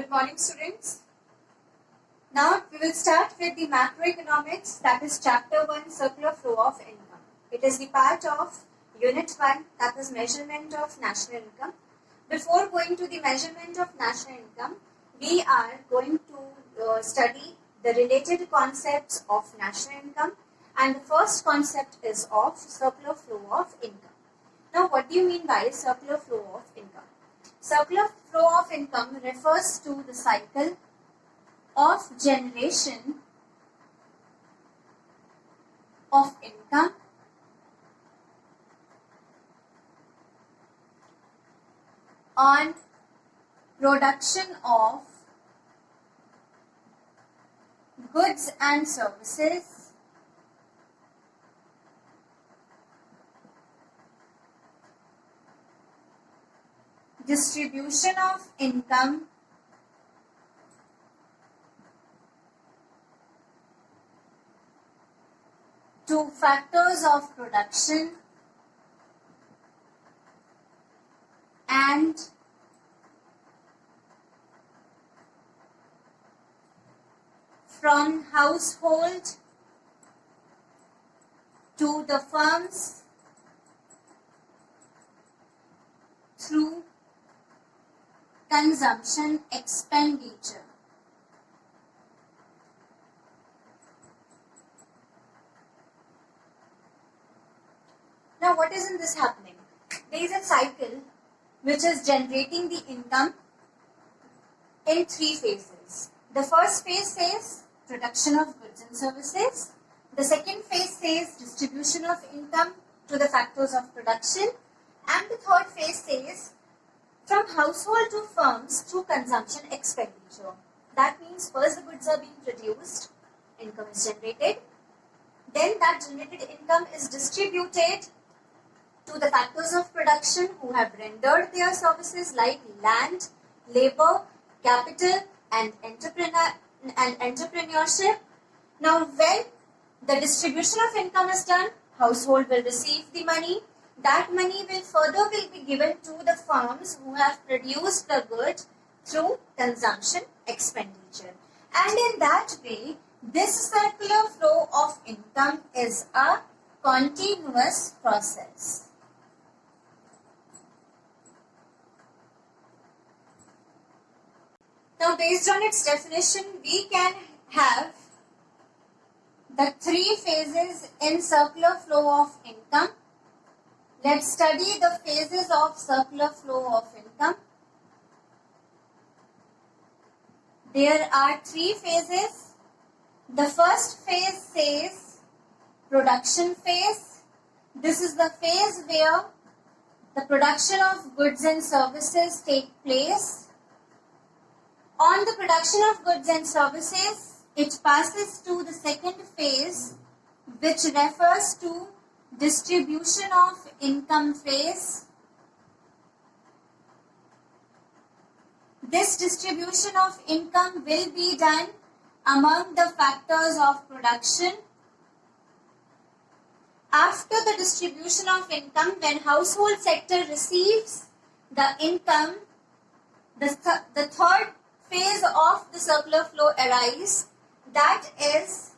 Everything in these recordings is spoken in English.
Good morning, students. Now we will start with the macroeconomics, that is chapter 1, circular flow of income. It is the part of unit 1, that is measurement of national income. Before going to the measurement of national income, we are going to study the related concepts of national income, and the first concept is of circular flow of income. Now what do you mean by circular flow of income? Circular flow of income refers to the cycle of generation of income on production of goods and services distribution of income to factors of production and from household to the firms through consumption expenditure. Now what is in this happening? There is a cycle which is generating the income in 3 phases. The first phase says production of goods and services. The second phase says distribution of income to the factors of production. And the third phase says from household to firms through consumption expenditure. That means first the goods are being produced, income is generated. Then that generated income is distributed to the factors of production who have rendered their services like land, labor, capital and entrepreneurship. Now when the distribution of income is done, household will receive the money. That money will be given to the firms who have produced the good through consumption expenditure. And in that way, this circular flow of income is a continuous process. Now, based on its definition, we can have the 3 phases in circular flow of income. Let's study the phases of circular flow of income. There are 3 phases. The first phase says production phase. This is the phase where the production of goods and services take place. On the production of goods and services, it passes to the second phase, which refers to distribution of income phase. This distribution of income will be done among the factors of production. After the distribution of income, when household sector receives the income, the third phase of the circular flow arises, that is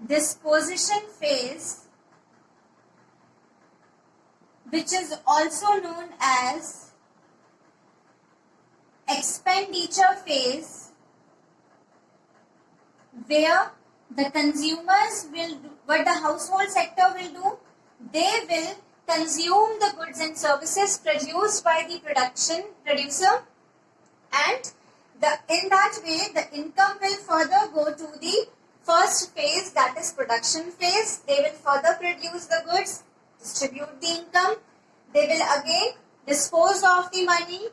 disposition phase, which is also known as expenditure phase, where the consumers will do, what the household sector will do, they will consume the goods and services produced by the producer, and in that way the income will further go to the first phase, that is production phase. They will further produce the goods, distribute the income, they will again dispose of the money,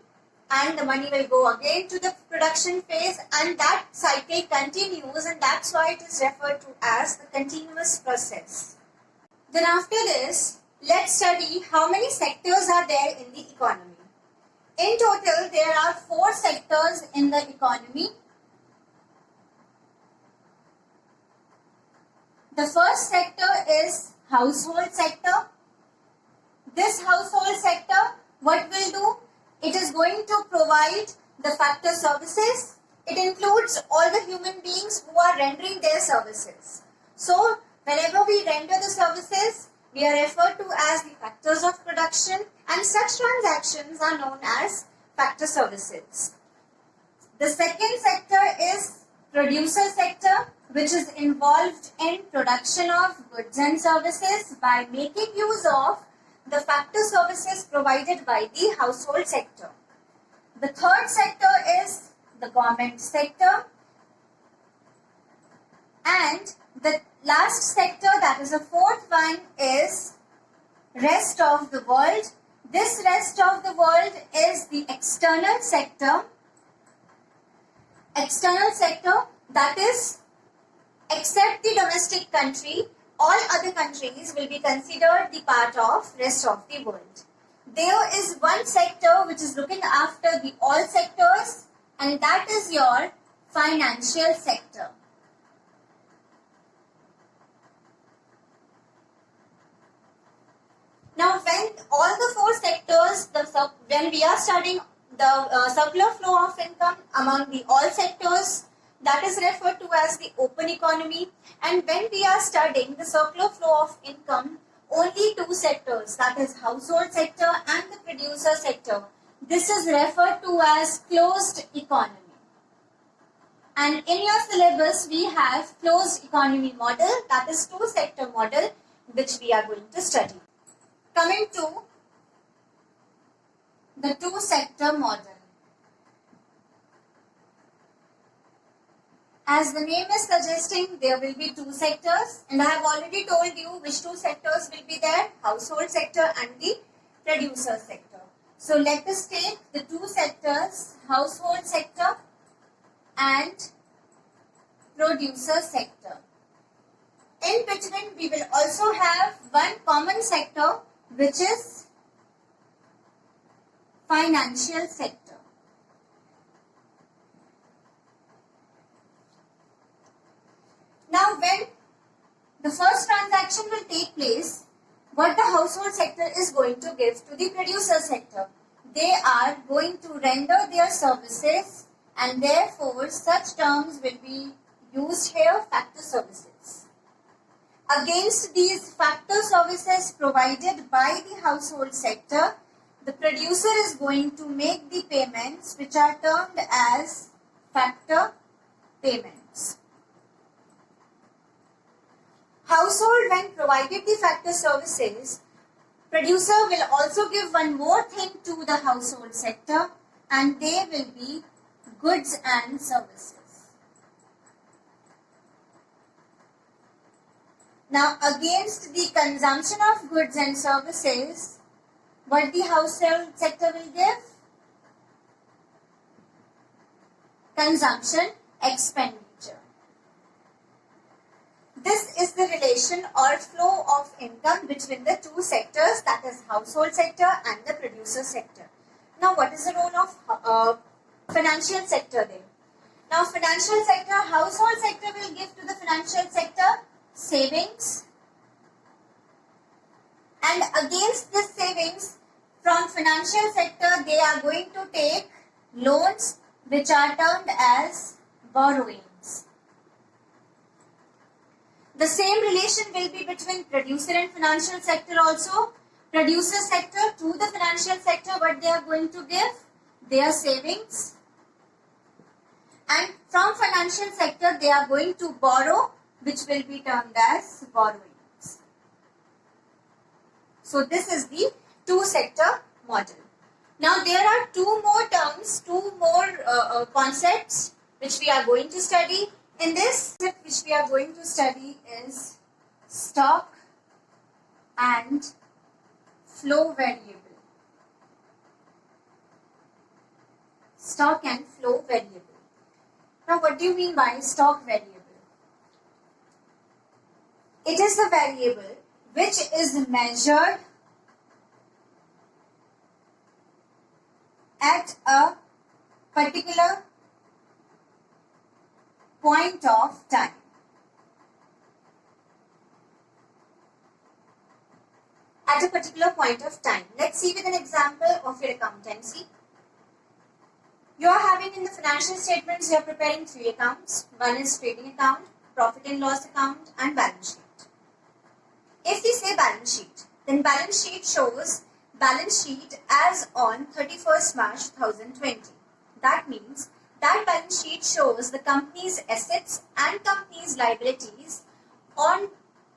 and the money will go again to the production phase, and that cycle continues, and that's why it is referred to as the continuous process. Then after this, let's study how many sectors are there in the economy. In total, there are 4 sectors in the economy. The first sector is household sector. This household sector, what will do? It is going to provide the factor services, it includes all the human beings who are rendering their services. So, whenever we render the services, we are referred to as the factors of production, and such transactions are known as factor services. The second sector is producer sector, which is involved in production of goods and services by making use of the factor services provided by the household sector. The third sector is the government sector, and the last sector, that is the fourth one, is rest of the world. This rest of the world is the external sector. External sector, that is, except the domestic country, all other countries will be considered the part of rest of the world. There is one sector which is looking after the all sectors, and that is your financial sector. Now, when all the four sectors, when we are studying the circular flow of income among the all sectors, that is referred to as the open economy. And when we are studying the circular flow of income, only two sectors, that is household sector and the producer sector, this is referred to as closed economy. And in your syllabus, we have closed economy model, that is two sector model, which we are going to study. Coming to the two sector model. As the name is suggesting, there will be two sectors, and I have already told you which two sectors will be there, household sector and the producer sector. So let us take the two sectors, household sector and producer sector. In between, we will also have one common sector, which is financial sector. Now, when the first transaction will take place, what the household sector is going to give to the producer sector? They are going to render their services, and therefore such terms will be used here, factor services. Against these factor services provided by the household sector, the producer is going to make the payments, which are termed as factor payments. Household, when provided the factor services, producer will also give one more thing to the household sector, and they will be goods and services. Now, against the consumption of goods and services, what the household sector will give? Consumption expenditure. This is the relation or flow of income between the two sectors, that is household sector and the producer sector. Now, what is the role of financial sector there? Now, financial sector, household sector will give to the financial sector savings, and against this savings from financial sector, they are going to take loans, which are termed as borrowings. The same relation will be between producer and financial sector also. Producer sector to the financial sector, what they are going to give? Their savings. And from financial sector, they are going to borrow, which will be termed as borrowings. So this is the two sector model. Now there are two more terms, two more concepts which we are going to study. In this, which we are going to study is stock and flow variable. Stock and flow variable. Now, what do you mean by stock variable? It is a variable which is measured at a particular point of time. At a particular point of time. Let's see with an example of your accountancy. You are having in the financial statements, you are preparing 3 accounts. One is trading account, profit and loss account, and balance sheet. If we say balance sheet, then balance sheet shows balance sheet as on 31st March 2020. That means that balance sheet shows the company's assets and company's liabilities on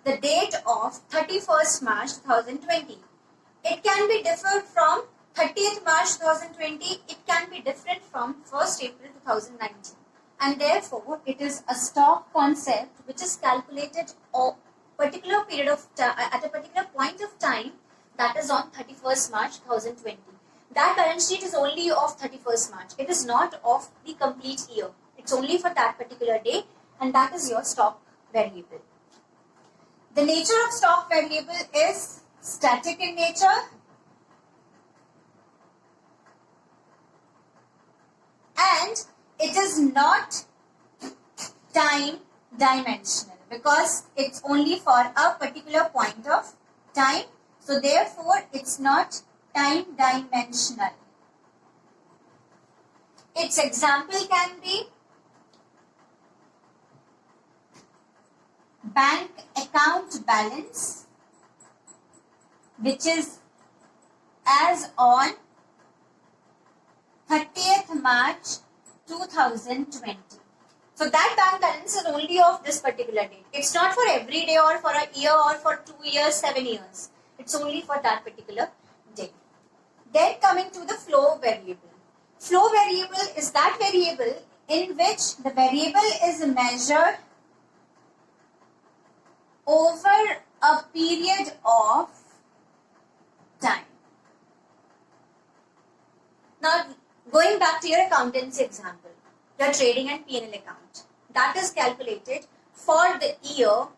the date of 31st March 2020. It can be different from 30th March 2020. It can be different from 1st April 2019. And therefore, it is a stock concept which is calculated at a particular point of time, that is on 31st March 2020. That balance sheet is only of 31st March. It is not of the complete year. It's only for that particular day, and that is your stock variable. The nature of stock variable is static in nature and it is not time dimensional because it's only for a particular point of time. So therefore, it's not time dimensional. Its example can be bank account balance, which is as on 30th March 2020. So that bank balance is only of this particular date. It's not for every day or for a year or for 2 years, 7 years. It's only for that particular day. Then coming to the flow variable. Flow variable is that variable in which the variable is measured over a period of time. Now, going back to your accountancy example, your trading and P&L account. That is calculated for the year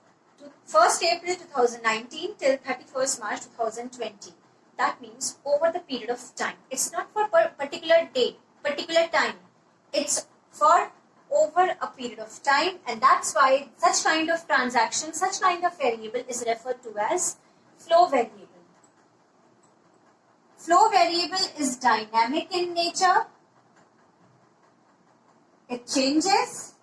1st April 2019 till 31st March 2020. That means over the period of time. It's not for particular date, particular time. It's for over a period of time, and that's why such kind of transaction, such kind of variable is referred to as flow variable. Flow variable is dynamic in nature. It changes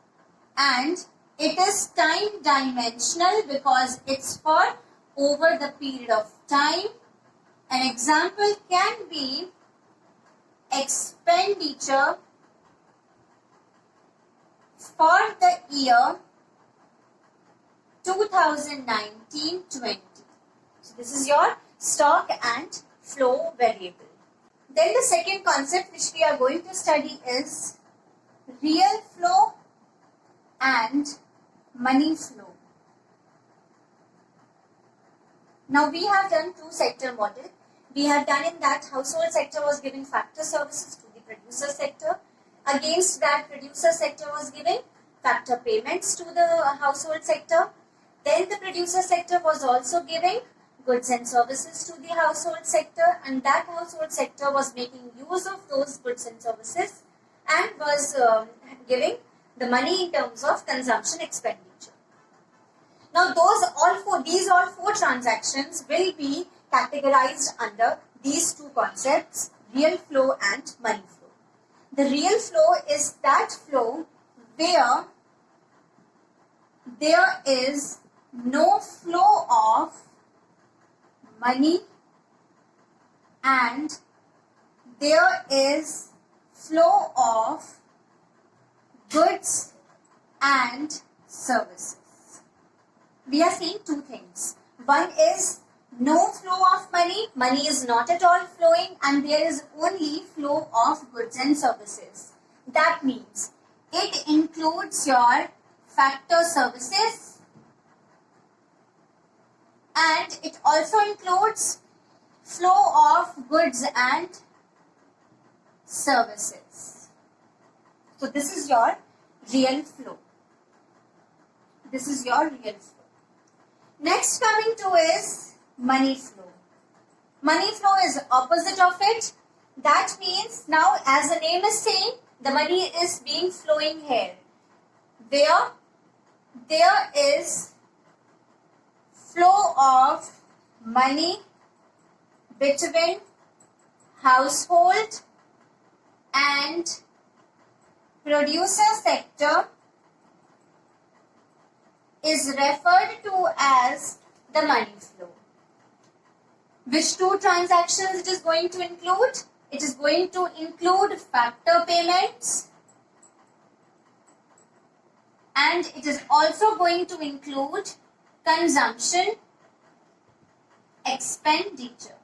and it is time dimensional because it's for over the period of time. An example can be expenditure for the year 2019-20. So this is your stock and flow variable. Then the second concept which we are going to study is real flow and money flow. Now we have done two sector model. We have done in that household sector was giving factor services to the producer sector. Against that, producer sector was giving factor payments to the household sector. Then the producer sector was also giving goods and services to the household sector, and that household sector was making use of those goods and services and was giving the money in terms of consumption expenditure. Now these all four transactions will be categorized under these two concepts, real flow and money flow. The real flow is that flow where there is no flow of money and there is flow of goods and services. We are seeing two things. One is no flow of money, money is not at all flowing, and there is only flow of goods and services. That means it includes your factor services and it also includes flow of goods and services. So this is your real flow. This is your real flow. Next coming to is money flow. Money flow is opposite of it. That means now, as the name is saying, the money is being flowing here. Where there is flow of money between household and producer sector is referred to as the money flow. Which two transactions it is going to include? It is going to include factor payments, and it is also going to include consumption expenditure.